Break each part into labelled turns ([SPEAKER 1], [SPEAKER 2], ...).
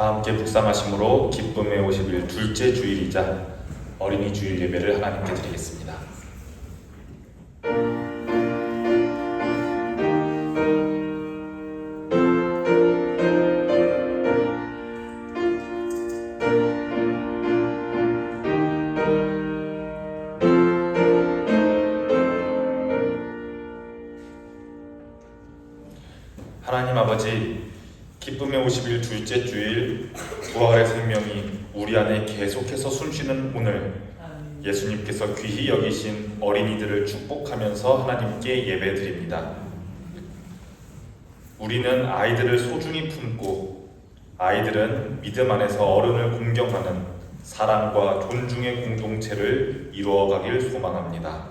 [SPEAKER 1] 다 함께 묵상하심으로 기쁨의 50일 둘째 주일이자 어린이 주일 예배를 하나님께 드리겠습니다. 하나님 아버지, 기쁨의 50일 둘째 주일 부활의 생명이 우리 안에 계속해서 숨쉬는 오늘, 예수님께서 귀히 여기신 어린이들을 축복하면서 하나님께 예배드립니다. 우리는 아이들을 소중히 품고 아이들은 믿음 안에서 어른을 공경하는 사랑과 존중의 공동체를 이루어가길 소망합니다.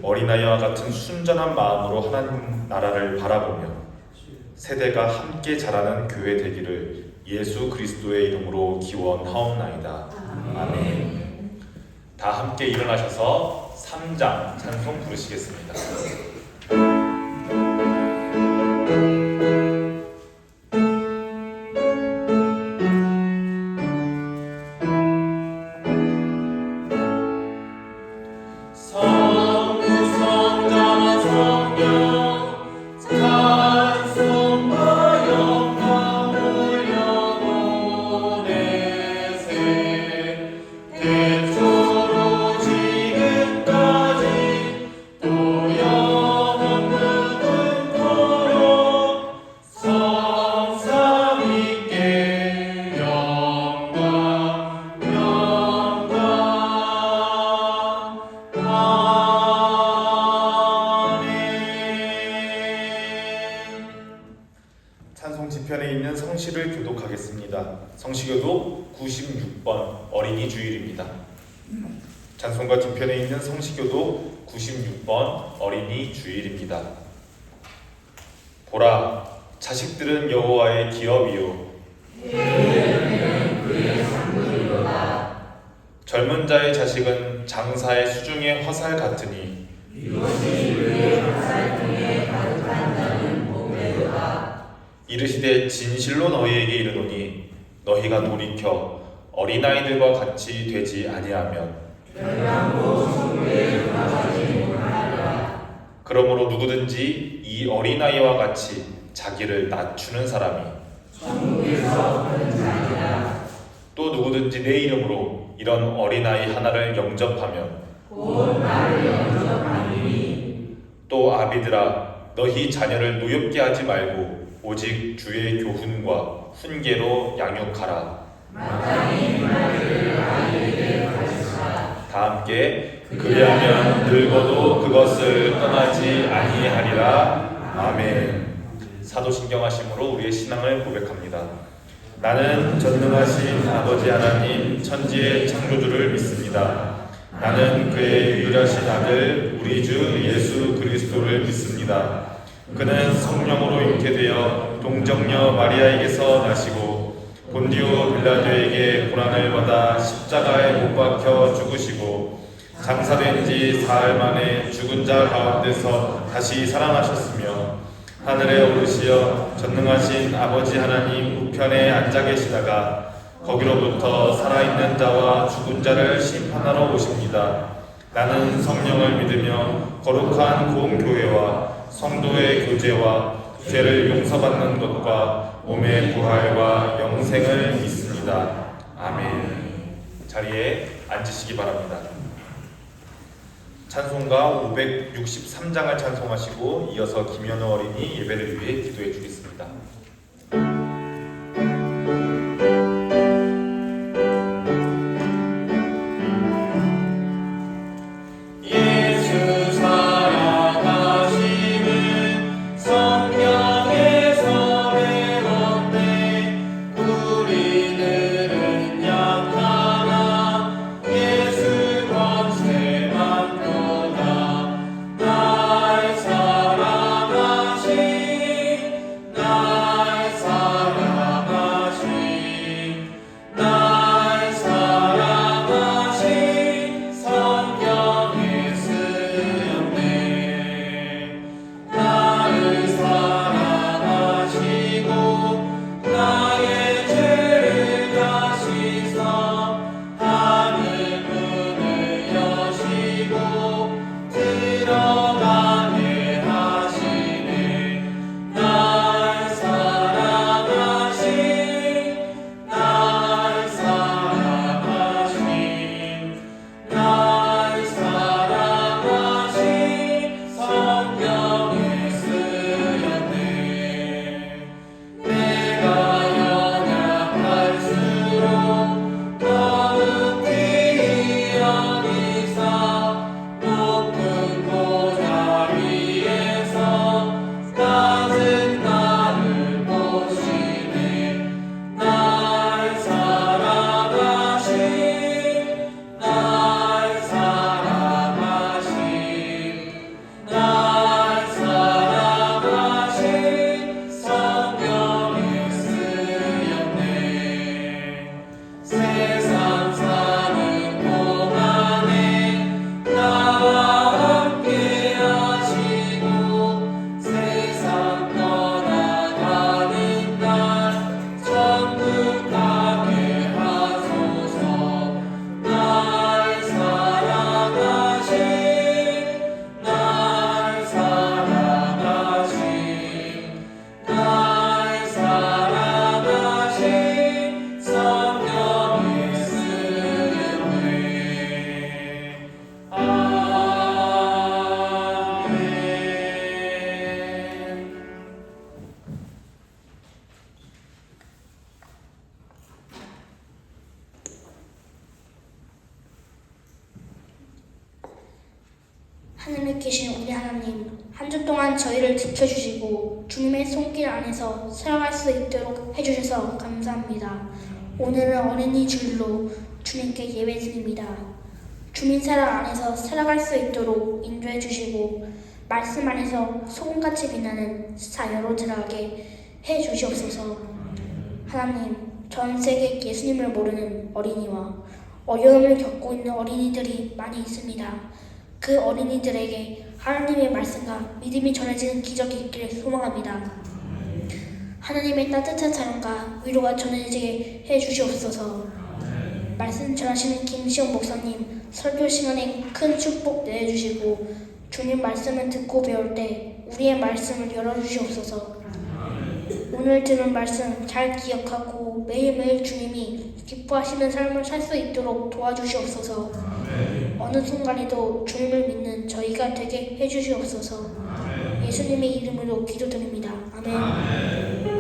[SPEAKER 1] 어린아이와 같은 순전한 마음으로 하나님 나라를 바라보며 세대가 함께 자라는 교회 되기를 예수 그리스도의 이름으로 기원하옵나이다. 아멘. 다 함께 일어나셔서 3장 찬송 부르시겠습니다. 찬송 지편에 있는 성시를 교독하겠습니다. 성시교독 96번 어린이 주일입니다. 찬송가 뒤편에 있는 성시교독 96번 어린이 주일입니다. 보라, 자식들은 여호와의 기업이요
[SPEAKER 2] 그의 상급이로다.
[SPEAKER 1] 젊은 자의 자식은 장사의 수중의 화살 같으니
[SPEAKER 2] 이것이 그의 화살 중에 가득한 자는 복되도다.
[SPEAKER 1] 이르시되 진실로 너희에게 이르노니 너희가 돌이켜 어린아이들과 같이 되지 아니하면
[SPEAKER 2] 멸망고 천국에 들어가지 못하리라.
[SPEAKER 1] 그러므로 누구든지 이 어린아이와 같이 자기를 낮추는 사람이
[SPEAKER 2] 천국에서 큰 자니라.
[SPEAKER 1] 또 누구든지 내 이름으로 이런 어린아이 하나를 영접하면
[SPEAKER 2] 곧 나를 영접하리니.
[SPEAKER 1] 또 아비들아, 너희 자녀를 노엽게 하지 말고 오직 주의 교훈과 훈계로 양육하라.
[SPEAKER 2] 마땅히 말을 아이에게 가르치라.
[SPEAKER 1] 다 함께 그리하면 늙어도 그것을 떠나지 아니하리라. 아멘. 사도신경하심으로 우리의 신앙을 고백합니다. 나는 전능하신 아버지 하나님 천지의 창조주를 믿습니다. 나는 그의 유일하신 아들 우리 주 예수 그리스도를 믿습니다. 그는 성령으로 잉태되어 동정녀 마리아에게서 나시고 본디오 빌라도에게 고난을 받아 십자가에 못 박혀 죽으시고 장사된 지 사흘 만에 죽은 자 가운데서 다시 살아나셨으며 하늘에 오르시어 전능하신 아버지 하나님 우편에 앉아 계시다가 거기로부터 살아있는 자와 죽은 자를 심판하러 오십니다. 나는 성령을 믿으며 거룩한 공교회와 성도의 교제와 죄를 용서받는 것과 몸의 부활과 영생을 믿습니다. 아멘. 자리에 앉으시기 바랍니다. 찬송가 563장을 찬송하시고 이어서 김현우 어린이 예배를 위해 기도해 주겠습니다.
[SPEAKER 2] 날 사랑하신 나
[SPEAKER 3] 하늘에 계신 우리 하나님, 한 주 동안 저희를 지켜주시고 주님의 손길 안에서 살아갈 수 있도록 해주셔서 감사합니다. 오늘은 어린이 주일로 주님께 예배드립니다. 주님 사랑 안에서 살아갈 수 있도록 인도해 주시고 말씀 안에서 소금같이 빛나는 사여로 들어가게 해 주시옵소서. 하나님, 전 세계 예수님을 모르는 어린이와 어려움을 겪고 있는 어린이들이 많이 있습니다. 그 어린이들에게 하나님의 말씀과 믿음이 전해지는 기적이 있기를 소망합니다. 하나님의 따뜻한 사랑과 위로가 전해지게 해 주시옵소서. 말씀 전하시는 김시영 목사님 설교 시간에 큰 축복 내주시고 주님 말씀을 듣고 배울 때 우리의 말씀을 열어주시옵소서. 오늘 들은 말씀 잘 기억하고 매일매일 주님이 기뻐하시는 삶을 살 수 있도록 도와주시옵소서. 어느 순간에도 주님을 믿는 저희가 되게 해주시옵소서. 예수님의 이름으로 기도드립니다. 아멘.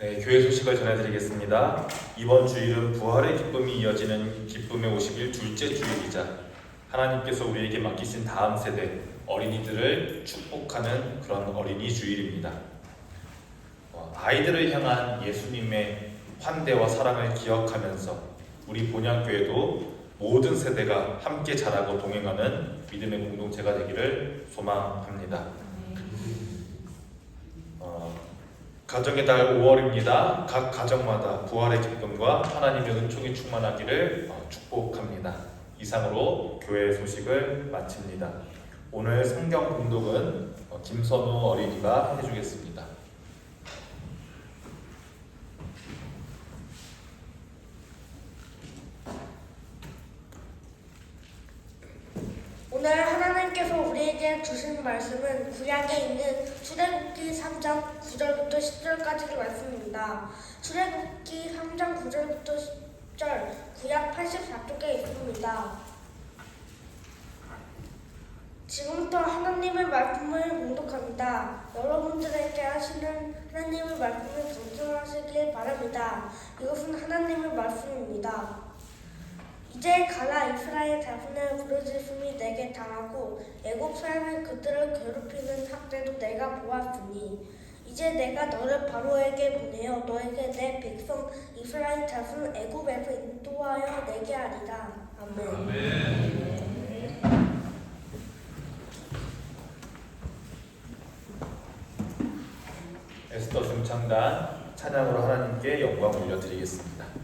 [SPEAKER 1] 네, 교회 소식을 전해드리겠습니다. 이번 주일은 부활의 기쁨이 이어지는 기쁨의 50일 둘째 주일이자 하나님께서 우리에게 맡기신 다음 세대 어린이들을 축복하는 그런 어린이 주일입니다. 아이들을 향한 예수님의 환대와 사랑을 기억하면서 우리 본향교회도 모든 세대가 함께 자라고 동행하는 믿음의 공동체가 되기를 소망합니다. 가정의 달 5월입니다. 각 가정마다 부활의 기쁨과 하나님의 은총이 충만하기를 축복합니다. 이상으로 교회 소식을 마칩니다. 오늘 성경 봉독은 김선우 어린이가 해주겠습니다.
[SPEAKER 4] 오늘 하나님께서 우리에게 주신 말씀은 구약에 있는 출애굽기 3장 9절부터 10절까지의 말씀입니다. 출애굽기 3장 9절부터 10절 구약 84쪽에 있습니다. 지금부터 하나님의 말씀을 봉독합니다. 여러분들에게 하시는 하나님의 말씀을 경청하시길 바랍니다. 이것은 하나님의 말씀입니다. 이제 가라, 이스라엘 자손의 부르짖음이 내게 당하고 애굽 사람이 그들을 괴롭히는 학대도 내가 보았으니 이제 내가 너를 바로에게 보내어 너에게 내 백성 이스라엘 자손 애굽에서 인도하여 내게 하리라. 아멘.
[SPEAKER 1] 에스더 승창단 찬양으로 하나님께 영광 올려드리겠습니다.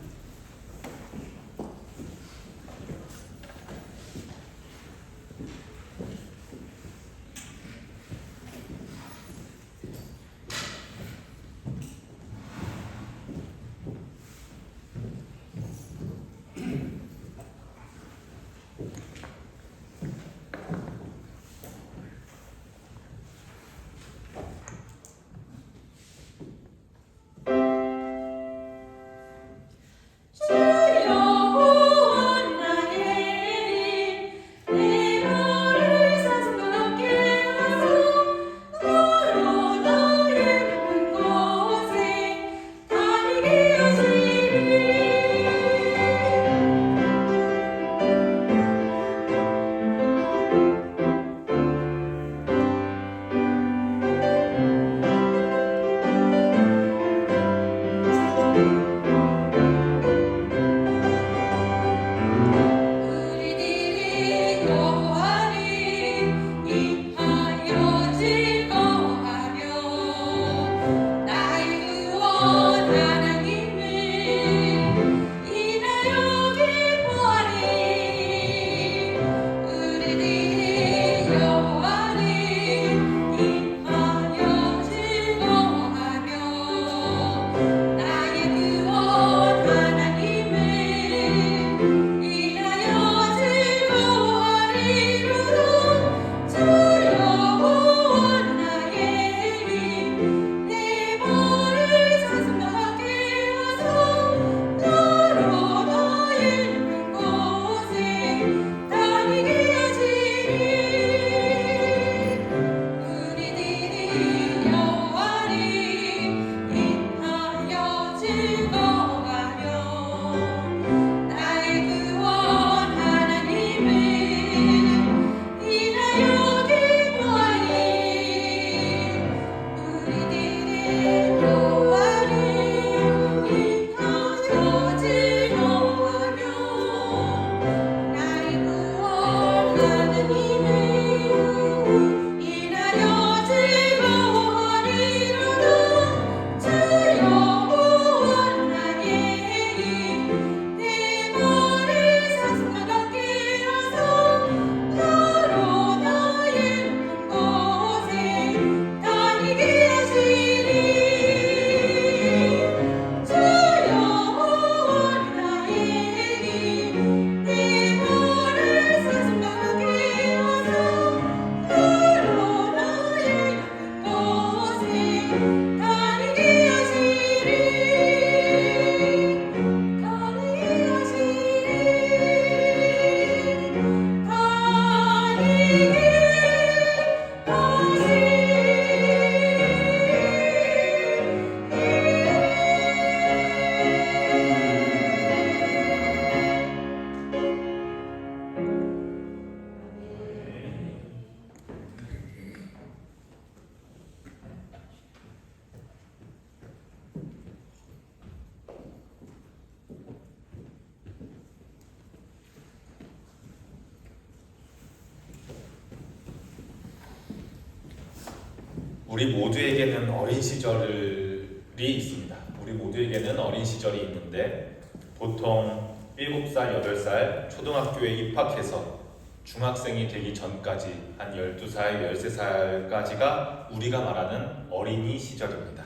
[SPEAKER 1] 우리 모두에게는 어린 시절이 있습니다. 우리 모두에게는 어린 시절이 있는데 보통 7살, 8살 초등학교에 입학해서 중학생이 되기 전까지 한 12살, 13살까지가 우리가 말하는 어린이 시절입니다.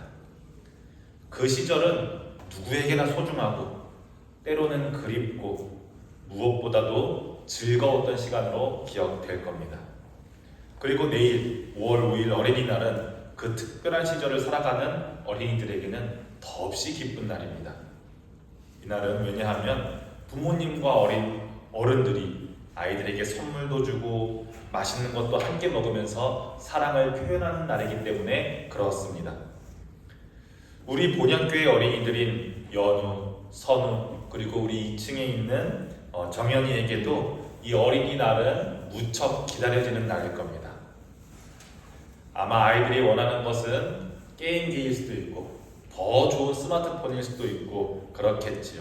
[SPEAKER 1] 그 시절은 누구에게나 소중하고 때로는 그립고 무엇보다도 즐거웠던 시간으로 기억될 겁니다. 그리고 내일 5월 5일 어린이날은 그 특별한 시절을 살아가는 어린이들에게는 더없이 기쁜 날입니다. 이날은 왜냐하면 부모님과 어른들이 아이들에게 선물도 주고 맛있는 것도 함께 먹으면서 사랑을 표현하는 날이기 때문에 그렇습니다. 우리 본향교회 어린이들인 연우, 선우, 그리고 우리 2층에 있는 정연이에게도 이 어린이날은 무척 기다려지는 날일 겁니다. 아마 아이들이 원하는 것은 게임기일 수도 있고 더 좋은 스마트폰일 수도 있고 그렇겠지요.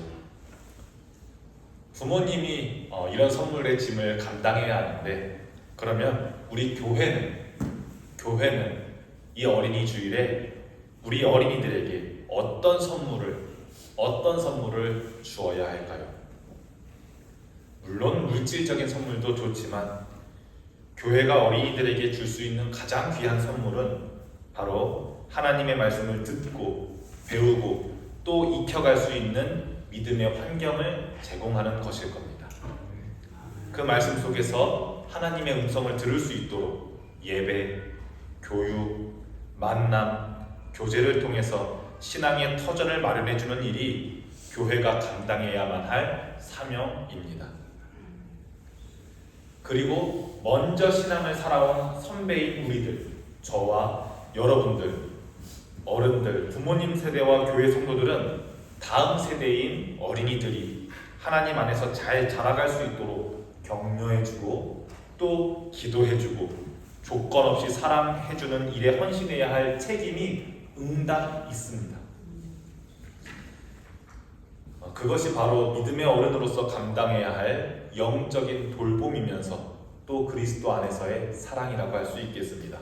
[SPEAKER 1] 부모님이 이런 선물의 짐을 감당해야 하는데 그러면 우리 교회는 이 어린이 주일에 우리 어린이들에게 어떤 선물을 주어야 할까요? 물론 물질적인 선물도 좋지만 교회가 어린이들에게 줄 수 있는 가장 귀한 선물은 바로 하나님의 말씀을 듣고 배우고 또 익혀갈 수 있는 믿음의 환경을 제공하는 것일 겁니다. 그 말씀 속에서 하나님의 음성을 들을 수 있도록 예배, 교육, 만남, 교제를 통해서 신앙의 터전을 마련해주는 일이 교회가 감당해야만 할 사명입니다. 그리고 먼저 신앙을 살아온 선배인 우리들, 저와 여러분들, 어른들, 부모님 세대와 교회 성도들은 다음 세대인 어린이들이 하나님 안에서 잘 자라갈 수 있도록 격려해주고 또 기도해주고 조건 없이 사랑해주는 일에 헌신해야 할 책임이 응당 있습니다. 그것이 바로 믿음의 어른으로서 감당해야 할 영적인 돌봄이면서 또 그리스도 안에서의 사랑이라고 할 수 있겠습니다.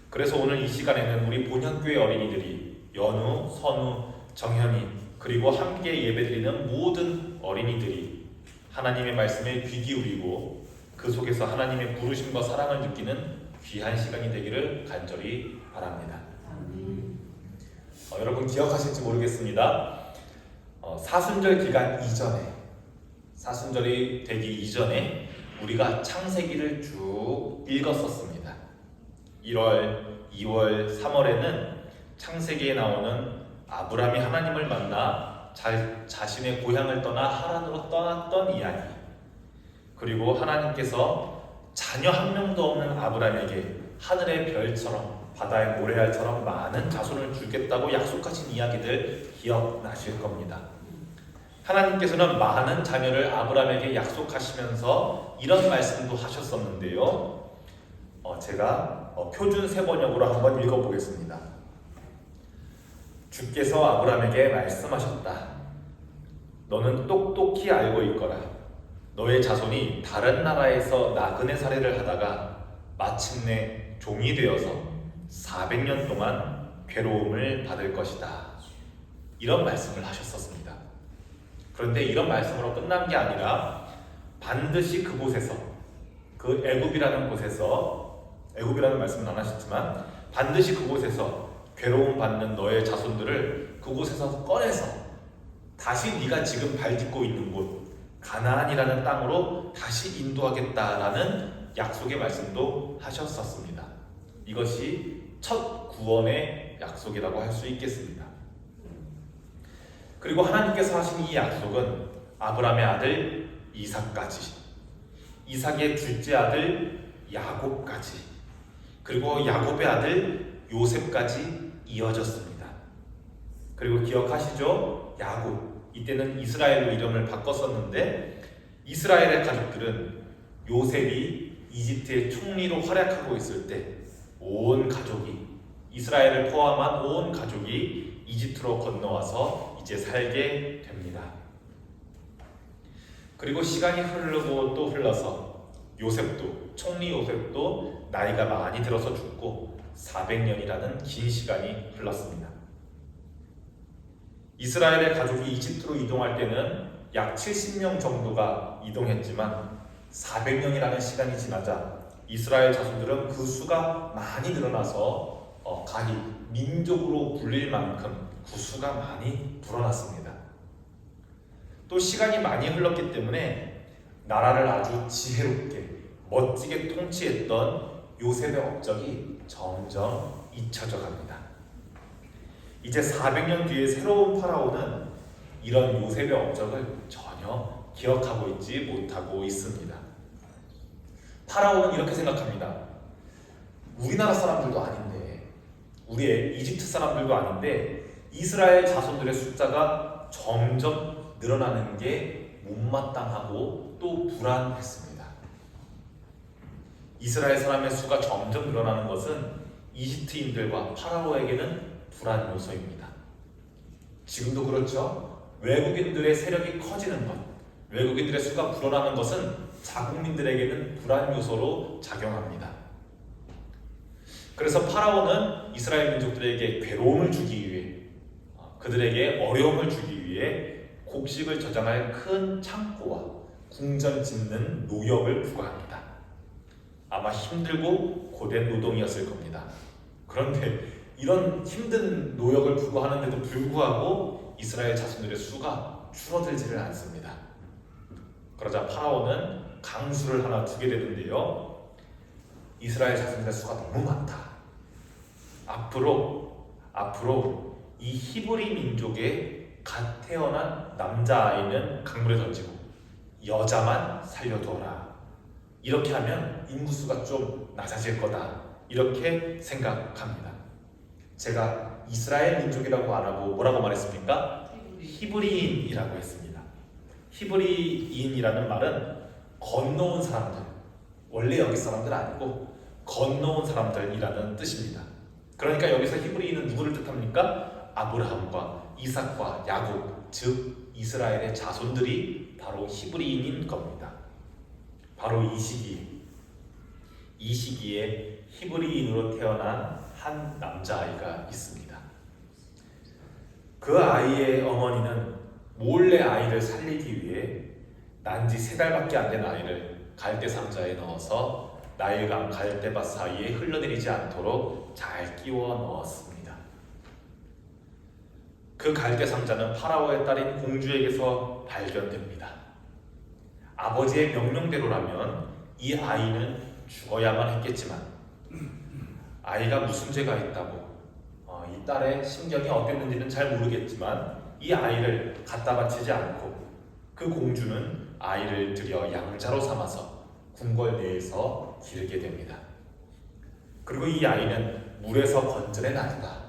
[SPEAKER 1] 그래서 오늘 이 시간에는 우리 본향교회 어린이들이 연우, 선우, 정현이 그리고 함께 예배드리는 모든 어린이들이 하나님의 말씀에 귀 기울이고 그 속에서 하나님의 부르심과 사랑을 느끼는 귀한 시간이 되기를 간절히 바랍니다. 여러분 기억하실지 모르겠습니다. 사순절 기간 이전에, 사순절이 되기 이전에 우리가 창세기를 쭉 읽었었습니다. 1월, 2월, 3월에는 창세기에 나오는 아브라함이 하나님을 만나 자신의 고향을 떠나 하란으로 떠났던 이야기, 그리고 하나님께서 자녀 한 명도 없는 아브라함에게 하늘의 별처럼 바다의 모래알처럼 많은 자손을 주겠다고 약속하신 이야기들 기억나실 겁니다. 하나님께서는 많은 자녀를 아브라함에게 약속하시면서 이런 말씀도 하셨었는데요. 제가 표준 세번역으로 한번 읽어보겠습니다. 주께서 아브라함에게 말씀하셨다. 너는 똑똑히 알고 있거라. 너의 자손이 다른 나라에서 나그네 살이를 하다가 마침내 종이 되어서 400년 동안 괴로움을 받을 것이다. 이런 말씀을 하셨었습니다. 그런데 이런 말씀으로 끝난 게 아니라 반드시 그곳에서, 그 애굽이라는 곳에서, 애굽이라는 말씀은 안 하셨지만 반드시 그곳에서 괴로움 받는 너의 자손들을 그곳에서 꺼내서 다시 네가 지금 발 딛고 있는 곳 가나안이라는 땅으로 다시 인도하겠다라는 약속의 말씀도 하셨었습니다. 이것이 첫 구원의 약속이라고 할 수 있겠습니다. 그리고 하나님께서 하신 이 약속은 아브라함의 아들 이삭까지, 이삭의 둘째 아들 야곱까지, 그리고 야곱의 아들 요셉까지 이어졌습니다. 그리고 기억하시죠? 야곱, 이때는 이스라엘로 이름을 바꿨었는데 이스라엘의 가족들은 요셉이 이집트의 총리로 활약하고 있을 때 온 가족이, 이스라엘을 포함한 온 가족이 이집트로 건너와서 이제 살게 됩니다. 그리고 시간이 흐르고 또 흘러서 요셉도, 총리 요셉도 나이가 많이 들어서 죽고 400년이라는 긴 시간이 흘렀습니다. 이스라엘의 가족이 이집트로 이동할 때는 약 70명 정도가 이동했지만 400년이라는 시간이 지나자 이스라엘 자손들은 그 수가 많이 늘어나서 가히 민족으로 불릴 만큼 그 수가 많이 불어났습니다. 또 시간이 많이 흘렀기 때문에 나라를 아주 지혜롭게 멋지게 통치했던 요셉의 업적이 점점 잊혀져 갑니다. 이제 400년 뒤에 새로운 파라오는 이런 요셉의 업적을 전혀 기억하고 있지 못하고 있습니다. 파라오는 이렇게 생각합니다. 우리나라 사람들도 아닌데, 우리의 이집트 사람들도 아닌데 이스라엘 자손들의 숫자가 점점 늘어나는 게 못마땅하고 또 불안했습니다. 이스라엘 사람의 수가 점점 늘어나는 것은 이집트인들과 파라오에게는 불안 요소입니다. 지금도 그렇죠. 외국인들의 세력이 커지는 것, 외국인들의 수가 불어나는 것은 자국민들에게는 불안 요소로 작용합니다. 그래서 파라오는 이스라엘 민족들에게 괴로움을 주기 위해, 그들에게 어려움을 주기 위해 곡식을 저장할 큰 창고와 궁전 짓는 노역을 부과합니다. 아마 힘들고 고된 노동이었을 겁니다. 그런데 이런 힘든 노역을 부과하는데도 불구하고 이스라엘 자손들의 수가 줄어들지를 않습니다. 그러자 파라오는 강수를 하나 두게 되는데요. 이스라엘 자손들의 수가 너무 많다. 앞으로 이 히브리 민족의 갓 태어난 남자아이는 강물에 던지고 여자만 살려두어라. 이렇게 하면 인구수가 좀 낮아질 거다. 이렇게 생각합니다. 제가 이스라엘 민족이라고 안 하고 뭐라고 말했습니까? 히브리인이라고 했습니다. 히브리인이라는 말은 건너온 사람들, 원래 여기 사람들 아니고 건너온 사람들이라는 뜻입니다. 그러니까 여기서 히브리인은 누구를 뜻합니까? 아브라함과 이삭과 야곱, 즉 이스라엘의 자손들이 바로 히브리인인 겁니다. 바로 이 시기에 히브리인으로 태어난 한 남자아이가 있습니다. 그 아이의 어머니는 몰래 아이를 살리기 위해 난지 3달밖에 안 된 아이를 갈대 상자에 넣어서 나일강 갈대밭 사이에 흘러내리지 않도록 잘 끼워 넣었습니다. 그 갈대 상자는 파라오의 딸인 공주에게서 발견됩니다. 아버지의 명령대로라면 이 아이는 죽어야만 했겠지만 아이가 무슨 죄가 있다고 이 딸의 심경이 어땠는지는 잘 모르겠지만 이 아이를 갖다 바치지 않고 그 공주는 아이를 들여 양자로 삼아서 궁궐 내에서 기르게 됩니다. 그리고 이 아이는 물에서 건져낸 아기다,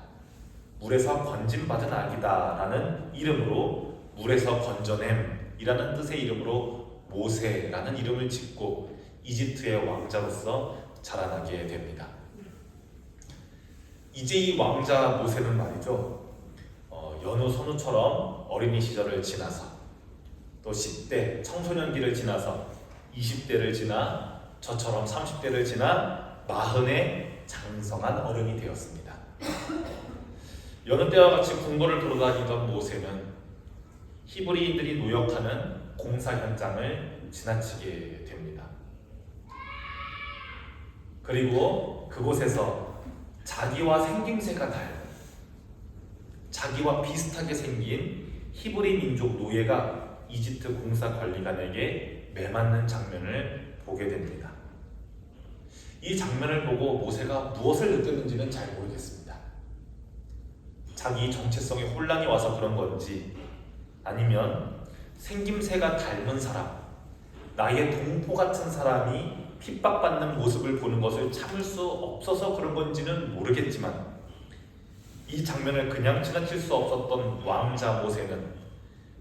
[SPEAKER 1] 물에서 건짐받은 아기다 라는 이름으로 물에서 건져냄이라는 뜻의 이름으로 모세라는 이름을 짓고 이집트의 왕자로서 자라나게 됩니다. 이제 이 왕자 모세는 말이죠, 연우 선우처럼 어린이 시절을 지나서 또 10대 청소년기를 지나서 20대를 지나 저처럼 30대를 지나 40에 장성한 어른이 되었습니다. 여느 때와 같이 궁궐을 돌아다니던 모세는 히브리인들이 노역하는 공사 현장을 지나치게 됩니다. 그리고 그곳에서 자기와 생김새가 닮은, 자기와 비슷하게 생긴 히브리 민족 노예가 이집트 공사 관리관에게 매맞는 장면을 보게 됩니다. 이 장면을 보고 모세가 무엇을 느꼈는지는 잘 모르겠습니다. 자기 정체성에 혼란이 와서 그런 건지, 아니면 생김새가 닮은 사람, 나의 동포 같은 사람이 핍박받는 모습을 보는 것을 참을 수 없어서 그런 건지는 모르겠지만 이 장면을 그냥 지나칠 수 없었던 왕자 모세는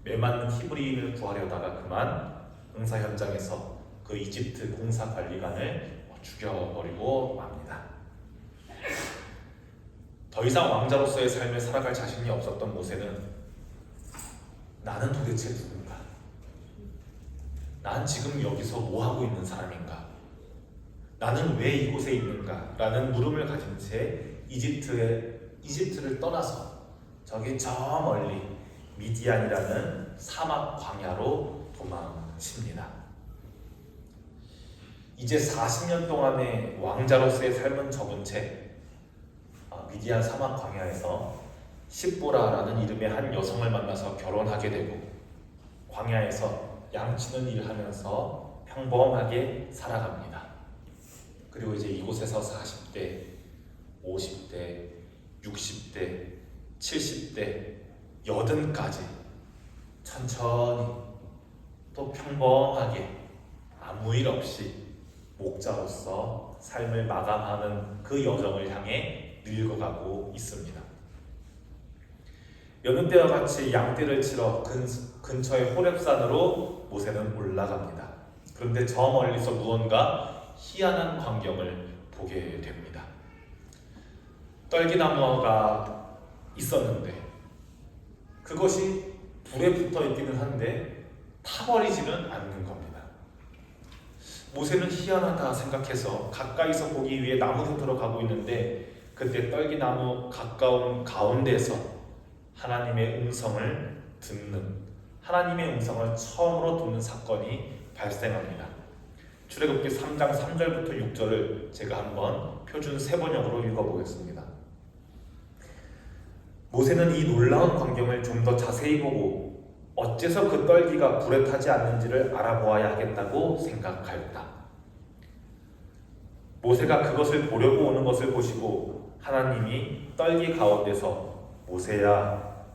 [SPEAKER 1] 매맞는 히브리인을 구하려다가 그만 공사 현장에서 그 이집트 공사 관리관을 죽여버리고 맙니다. 더 이상 왕자로서의 삶을 살아갈 자신이 없었던 모세는 나는 도대체 누군가? 난 지금 여기서 뭐 하고 있는 사람인가? 나는 왜 이곳에 있는가? 라는 물음을 가진 채 이집트를 떠나서 저기 저 멀리 미디안이라는 사막 광야로 도망칩니다. 이제 40년 동안의 왕자로서의 삶은 접은 채 미디안 사막 광야에서 십보라라는 이름의 한 여성을 만나서 결혼하게 되고 광야에서 양치는 일을 하면서 평범하게 살아갑니다. 그리고 이제 이곳에서 40대, 50대, 60대, 70대, 80까지 천천히 또 평범하게 아무 일 없이 목자로서 삶을 마감하는 그 여정을 향해 늙어가고 있습니다. 여느 때와 같이 양떼를 치러 근처의 호렙산으로 모세는 올라갑니다. 그런데 저 멀리서 무언가 희한한 광경을 보게 됩니다. 떨기나무가 있었는데 그것이 불에 붙어 있기는 한데 타버리지는 않는 겁니다. 모세는 희한하다 생각해서 가까이서 보기 위해 나무로 들어가고 있는데 그때 떨기나무 가까운 가운데에서 하나님의 음성을 처음으로 듣는 사건이 발생합니다. 출애굽기 3장 3절부터 6절을 제가 한번 표준 세번역으로 읽어보겠습니다. 모세는 이 놀라운 광경을 좀 더 자세히 보고 어째서 그 떨기가 불에 타지 않는지를 알아보아야 하겠다고 생각하였다. 모세가 그것을 보려고 오는 것을 보시고 하나님이 떨기 가운데서 모세야,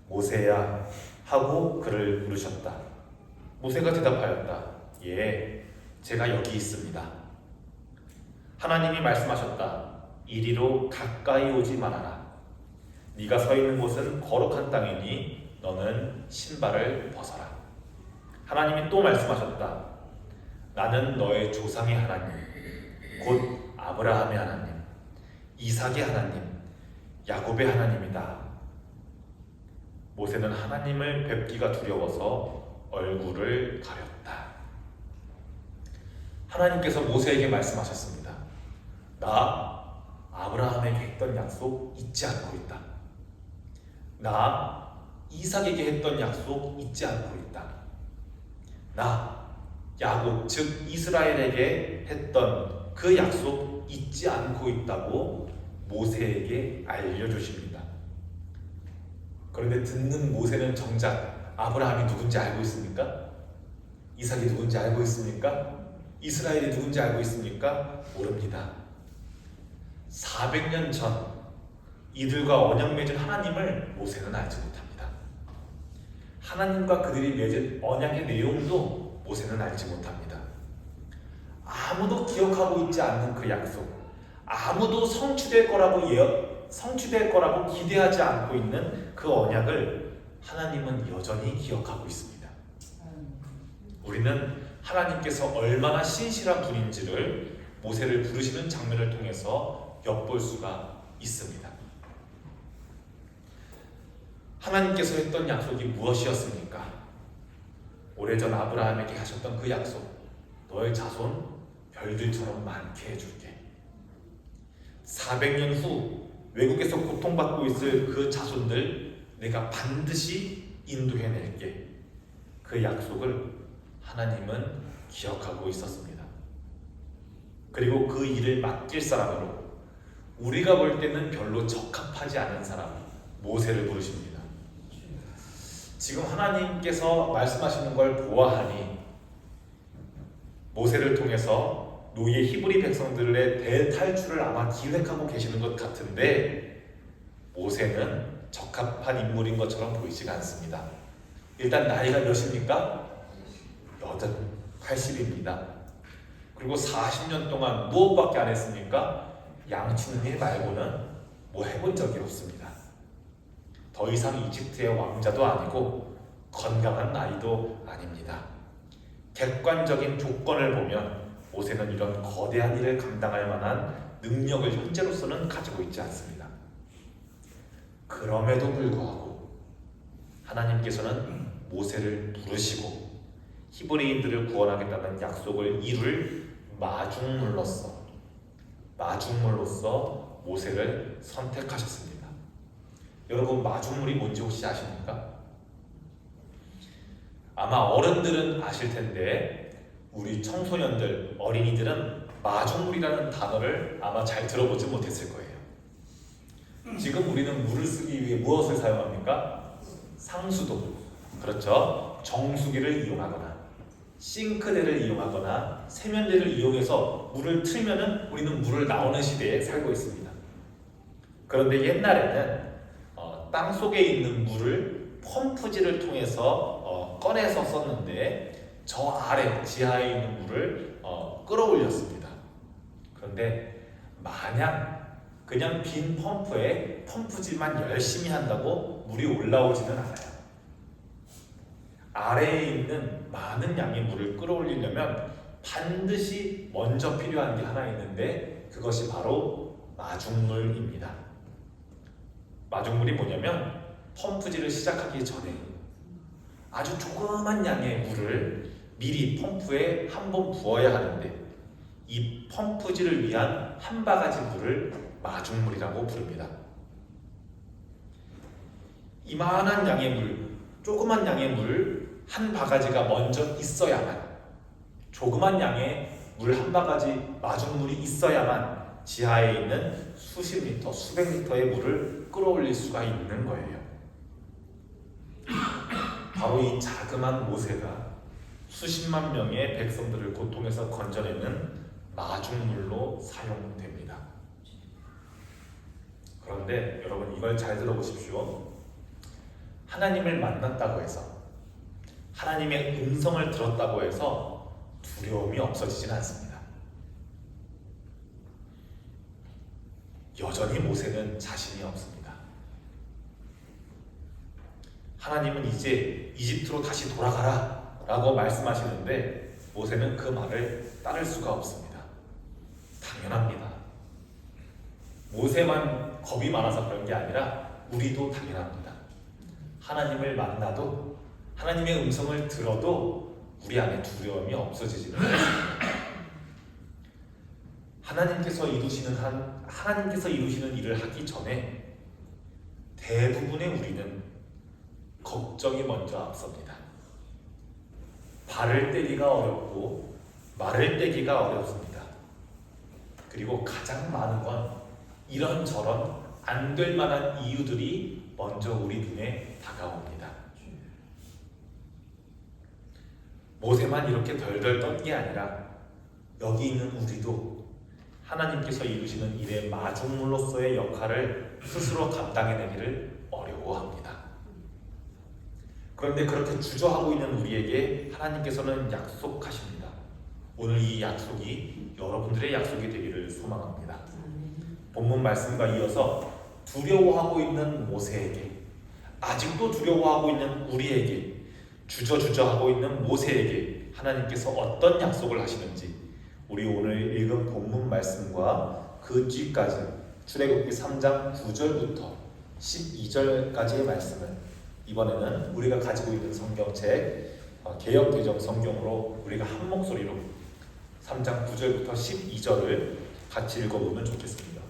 [SPEAKER 1] 모세야 하고 그를 부르셨다. 모세가 대답하였다. 예, 제가 여기 있습니다. 하나님이 말씀하셨다. 이리로 가까이 오지 말아라. 네가 서 있는 곳은 거룩한 땅이니 너는 신발을 벗어라. 하나님이 또 말씀하셨다. 나는 너의 조상의 하나님, 곧 아브라함의 하나님, 이삭의 하나님, 야곱의 하나님이다. 모세는 하나님을 뵙기가 두려워서 얼굴을 가렸다. 하나님께서 모세에게 말씀하셨습니다. 나 아브라함에게 했던 약속 잊지 않고 있다. 나 이삭에게 했던 약속 잊지 않고 있다. 나 야곱 즉 이스라엘에게 했던 그 약속 잊지 않고 있다고 모세에게 알려주십니다. 그런데 듣는 모세는 정작 아브라함이 누군지 알고 있습니까? 이삭이 누군지 알고 있습니까? 이스라엘이 누군지 알고 있습니까? 모릅니다. 400년 전 이들과 언약 맺은 하나님을 모세는 알지 못합니다. 하나님과 그들이 맺은 언약의 내용도 모세는 알지 못합니다. 아무도 기억하고 있지 않는 그 약속, 아무도 성취될 거라고 기대하지 않고 있는 그 언약을 하나님은 여전히 기억하고 있습니다. 우리는 하나님께서 얼마나 신실한 분인지를 모세를 부르시는 장면을 통해서 엿볼 수가 있습니다. 하나님께서 했던 약속이 무엇이었습니까? 오래전 아브라함에게 하셨던 그 약속, 너의 자손 별들처럼 많게 해줄게. 400년 후 외국에서 고통받고 있을 그 자손들 내가 반드시 인도해낼게. 그 약속을 하나님은 기억하고 있었습니다. 그리고 그 일을 맡길 사람으로 우리가 볼 때는 별로 적합하지 않은 사람 모세를 부르십니다. 지금 하나님께서 말씀하시는 걸 보아하니 모세를 통해서 노예 히브리 백성들의 대탈출을 아마 기획하고 계시는 것 같은데 모세는 적합한 인물인 것처럼 보이지가 않습니다. 일단 나이가 몇입니까? 80입니다. 그리고 40년 동안 무엇밖에 안 했습니까? 양치는 일 말고는 뭐 해본 적이 없습니다. 더 이상 이집트의 왕자도 아니고 건강한 나이도 아닙니다. 객관적인 조건을 보면 모세는 이런 거대한 일을 감당할 만한 능력을 현재로서는 가지고 있지 않습니다. 그럼에도 불구하고 하나님께서는 모세를 부르시고 히브리인들을 구원하겠다는 약속을 이룰 마중물로서 마중물로서 모세를 선택하셨습니다. 여러분, 마중물이 뭔지 혹시 아십니까? 아마 어른들은 아실 텐데 우리 청소년들, 어린이들은 마중물이라는 단어를 아마 잘 들어보지 못했을 거예요. 지금 우리는 물을 쓰기 위해 무엇을 사용합니까? 상수도, 그렇죠? 정수기를 이용하거나 싱크대를 이용하거나 세면대를 이용해서 물을 틀면은 우리는 물을 나오는 시대에 살고 있습니다. 그런데 옛날에는 땅 속에 있는 물을 펌프질을 통해서 꺼내서 썼는데 저 아래 지하에 있는 물을 끌어올렸습니다. 그런데 마냥 그냥 빈 펌프에 펌프질만 열심히 한다고 물이 올라오지는 않아요. 아래에 있는 많은 양의 물을 끌어올리려면 반드시 먼저 필요한 게 하나 있는데 그것이 바로 마중물입니다. 마중물이 뭐냐면 펌프질을 시작하기 전에 아주 조그만 양의 물을 미리 펌프에 한번 부어야 하는데 이 펌프질을 위한 한 바가지 물을 마중물이라고 부릅니다. 이만한 양의 물, 조그만 양의 물 한 바가지가 먼저 있어야만, 조그만 양의 물 한 바가지 마중물이 있어야만 지하에 있는 수십 리터, 수백 리터의 물을 끌어올릴 수가 있는 거예요. 바로 이 자그마한 모세가 수십만 명의 백성들을 고통에서 건져내는 마중물로 사용됩니다. 그런데 여러분, 이걸 잘 들어보십시오. 하나님을 만났다고 해서, 하나님의 음성을 들었다고 해서 두려움이 없어지진 않습니다. 여전히 모세는 자신이 없습니다. 하나님은 이제 이집트로 다시 돌아가라 라고 말씀하시는데 모세는 그 말을 따를 수가 없습니다. 당연합니다. 모세만 겁이 많아서 그런 게 아니라 우리도 당연합니다. 하나님을 만나도, 하나님의 음성을 들어도 우리 안에 두려움이 없어지지는 않습니다. 하나님께서 이루시는 일을 하기 전에 대부분의 우리는 걱정이 먼저 앞섭니다. 발을 떼기가 어렵고 말을 떼기가 어렵습니다. 그리고 가장 많은 건 이런저런 안 될 만한 이유들이 먼저 우리 눈에 다가옵니다. 모세만 이렇게 덜덜 떤 게 아니라 여기 있는 우리도 하나님께서 이루시는 일의 마중물로서의 역할을 스스로 감당해내기를 어려워합니다. 그런데 그렇게 주저하고 있는 우리에게 하나님께서는 약속하십니다. 오늘 이 약속이 여러분들의 약속이 되기를 소망합니다. 본문 말씀과 이어서 두려워하고 있는 모세에게, 아직도 두려워하고 있는 우리에게, 주저하고 있는 모세에게 하나님께서 어떤 약속을 하시는지 우리 오늘 읽은 본문 말씀과 그 뒤까지 출애굽기 3장 9절부터 12절까지의 말씀을 이번에는 우리가 가지고 있는 성경책 개역개정 성경으로 우리가 한 목소리로 3장 9절부터 12절을 같이 읽어보면 좋겠습니다.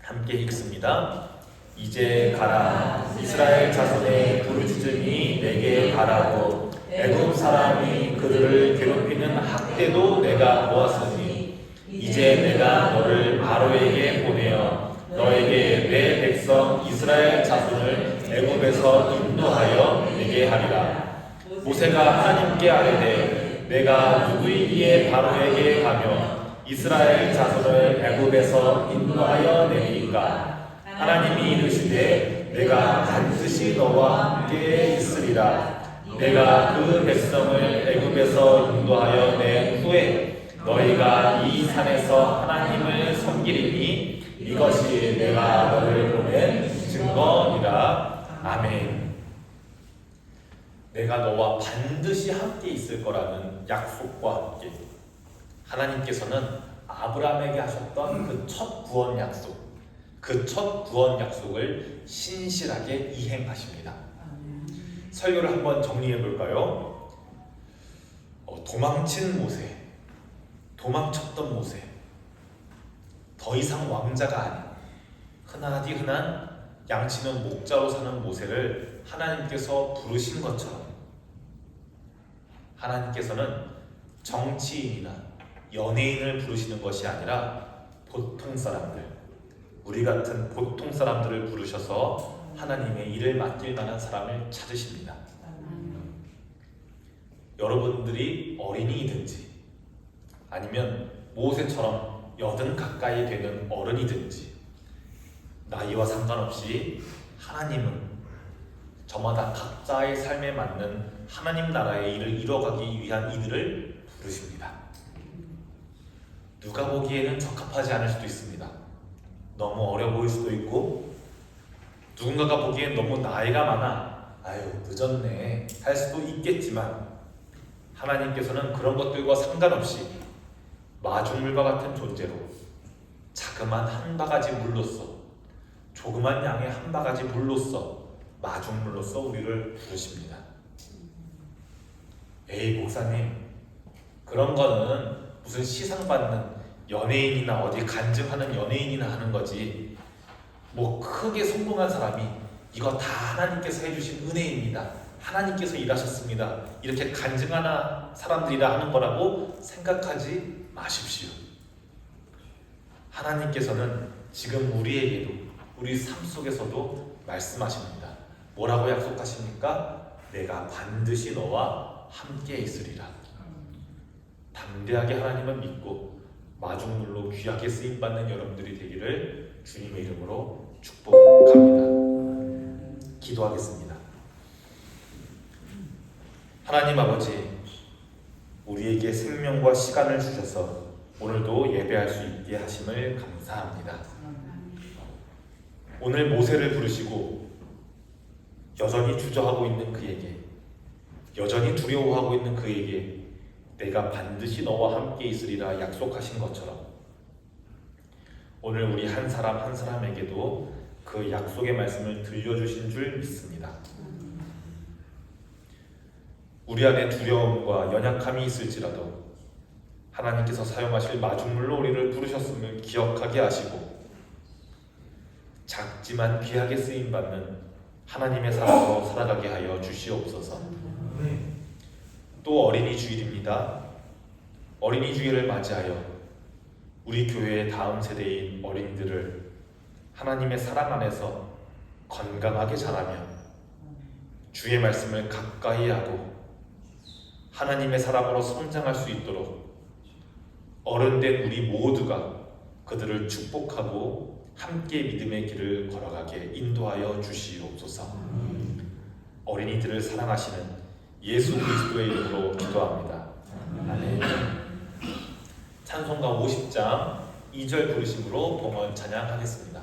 [SPEAKER 1] 함께 읽습니다. 이제 가라, 이스라엘 자손의 부르짖음이 내게 가라고 애굽 사람이 그들을 괴롭히는 학대도 내가 보았으니 이제 내가 너를 바로에게 보내어 너에게 내 백성 이스라엘 자손을 애굽에서 인도하여 내게 하리라. 모세가 하나님께 아뢰되 내가 누구이기에 바로에게 가며 이스라엘 자손을 애굽에서 인도하여 내리까? 하나님이 이르시되 내가 반드시 너와 함께 있으리라. 내가 그 백성을 애굽에서 인도하여 낸 후에 너희가 이 산에서 하나님을 섬기리니 이것이 내가 너를 보낸 증거니라. 아멘. 내가 너와 반드시 함께 있을 거라는 약속과 함께 하나님께서는 아브라함에게 하셨던 그 첫 구원 약속, 그 첫 구원 약속을 신실하게 이행하십니다. 설교를 한번 정리해 볼까요? 도망친 모세, 도망쳤던 모세, 더 이상 왕자가 아닌 흔하디 흔한 양치는 목자로 사는 모세를 하나님께서 부르신 것처럼 하나님께서는 정치인이나 연예인을 부르시는 것이 아니라 보통 사람들, 우리 같은 보통 사람들을 부르셔서 하나님의 일을 맡길 만한 사람을 찾으십니다. 여러분들이 어린이든지 아니면 모세처럼 80 가까이 되는 어른이든지 나이와 상관없이 하나님은 저마다 각자의 삶에 맞는 하나님 나라의 일을 이뤄가기 위한 이들을 부르십니다. 누가 보기에는 적합하지 않을 수도 있습니다. 너무 어려 보일 수도 있고 누군가가 보기엔 너무 나이가 많아 아유 늦었네 할 수도 있겠지만 하나님께서는 그런 것들과 상관없이 마중물과 같은 존재로 자그만 한 바가지 물로써 조그만 양의 한 바가지 물로써 마중물로써 우리를 부르십니다. 에이 목사님 그런 거는 무슨 시상받는 연예인이나 어디 간증하는 연예인이나 하는 거지 뭐 크게 성공한 사람이 이거 다 하나님께서 해주신 은혜입니다. 하나님께서 일하셨습니다. 이렇게 간증하는 사람들이라 하는 거라고 생각하지 마십시오. 하나님께서는 지금 우리에게도 우리 삶 속에서도 말씀하십니다. 뭐라고 약속하십니까? 내가 반드시 너와 함께 있으리라. 담대하게 하나님을 믿고 마중물로 귀하게 쓰임받는 여러분들이 되기를 주님의 이름으로 축복합니다. 기도하겠습니다. 하나님 아버지, 우리에게 생명과 시간을 주셔서 오늘도 예배할 수 있게 하심을 감사합니다. 오늘 모세를 부르시고 여전히 주저하고 있는 그에게, 여전히 두려워하고 있는 그에게 내가 반드시 너와 함께 있으리라 약속하신 것처럼 오늘 우리 한 사람 한 사람에게도 그 약속의 말씀을 들려주신 줄 믿습니다. 우리 안에 두려움과 연약함이 있을지라도 하나님께서 사용하실 마중물로 우리를 부르셨음을 기억하게 하시고 작지만 귀하게 쓰임받는 하나님의 사람으로 살아가게 하여 주시옵소서. 또 어린이 주일입니다. 어린이 주일을 맞이하여 우리 교회의 다음 세대인 어린이들을 하나님의 사랑 안에서 건강하게 자라며 주의 말씀을 가까이 하고 하나님의 사람으로 성장할 수 있도록 어른된 우리 모두가 그들을 축복하고 함께 믿음의 길을 걸어가게 인도하여 주시옵소서. 어린이들을 사랑하시는 예수 그리스도의 이름으로 기도합니다. 아멘. 찬송가 50장 2절 부르심으로 봉헌 찬양하겠습니다.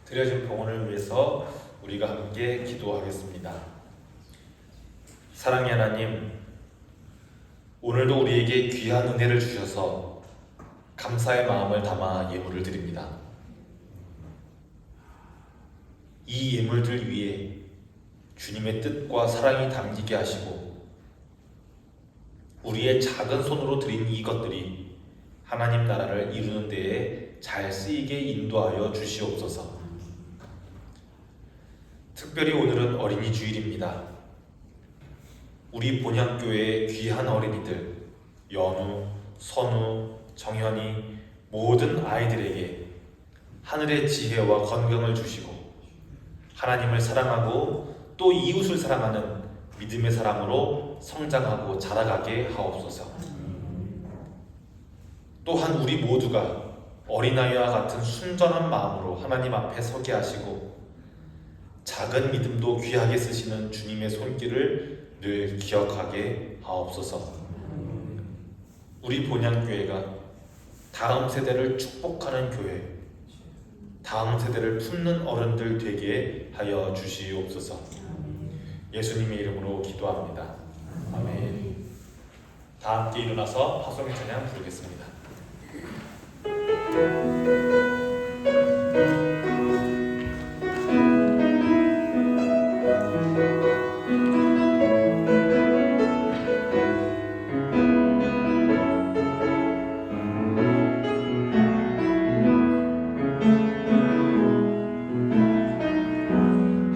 [SPEAKER 1] 드려진 봉헌을 위해서 우리가 함께 기도하겠습니다. 사랑의 하나님, 오늘도 우리에게 귀한 은혜를 주셔서 감사의 마음을 담아 예물을 드립니다. 이 예물들 위에 주님의 뜻과 사랑이 담기게 하시고 우리의 작은 손으로 드린 이것들이 하나님 나라를 이루는 데에 잘 쓰이게 인도하여 주시옵소서. 특별히 오늘은 어린이 주일입니다. 우리 본향교회의 귀한 어린이들 연우, 선우, 정현이 모든 아이들에게 하늘의 지혜와 건강을 주시고 하나님을 사랑하고 또 이웃을 사랑하는 믿음의 사람으로 성장하고 자라가게 하옵소서. 또한 우리 모두가 어린아이와 같은 순전한 마음으로 하나님 앞에 서게 하시고 작은 믿음도 귀하게 쓰시는 주님의 손길을 늘 기억하게 하옵소서. 우리 본향교회가 다음 세대를 축복하는 교회, 다음 세대를 품는 어른들 되게 하여 주시옵소서. 예수님의 이름으로 기도합니다. 아멘. 다 함께 일어나서 화성의 찬양 부르겠습니다.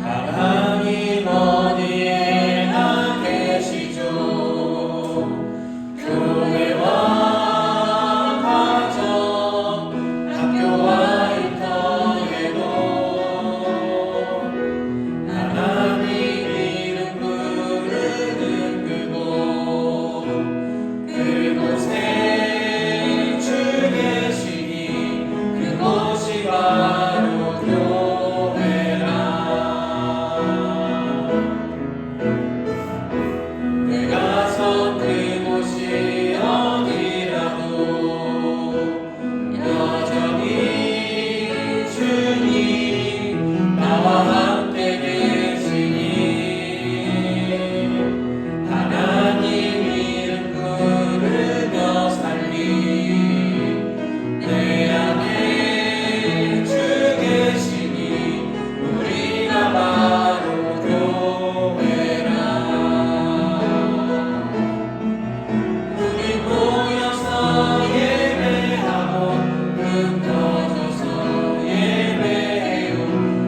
[SPEAKER 2] 하나님 어디에나 계시죠. 교회와 가정, 학교와 일터에도 하나님 이름 부르는 그곳에 주 계시니 그곳이 바로 교회라. 내가 선 그곳이 어디라도 여전히 주님 나와 함께 계시니 하나님 이름 부르며 살리 내 안에 주 계시니 우리가 바로 교회라. 우리 모여서 예배하고 흩어져서 예배해요.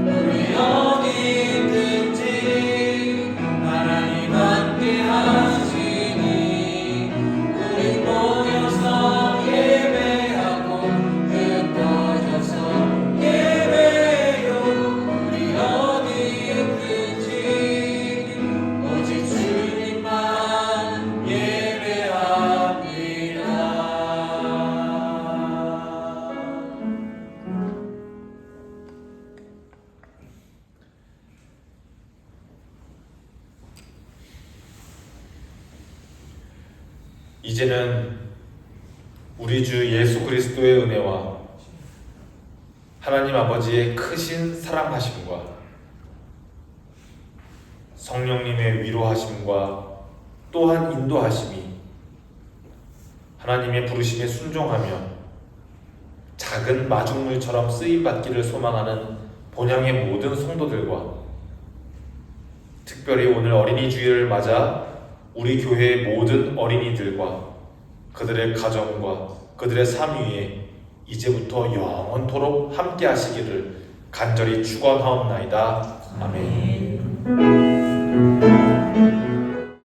[SPEAKER 2] 우리 어디 있든지 하나님 함께 하시니 우리 모여서 예배하고 흩어져서 예배해요. 우리 어디 있든지 오직 주님만 예배합니다.
[SPEAKER 1] 이제는 우리 주 예수 그리스도의 은혜와 하나님 아버지의 크신 사랑하심과 성령님의 위로하심과 또한 인도하심이 하나님의 부르심에 순종하며 작은 마중물처럼 쓰임받기를 소망하는 본향의 모든 성도들과 특별히 오늘 어린이 주일을 맞아 우리 교회의 모든 어린이들과 그들의 가정과 그들의 삶 위에 이제부터 영원토록 함께 하시기를 간절히 축원하옵나이다. 아멘.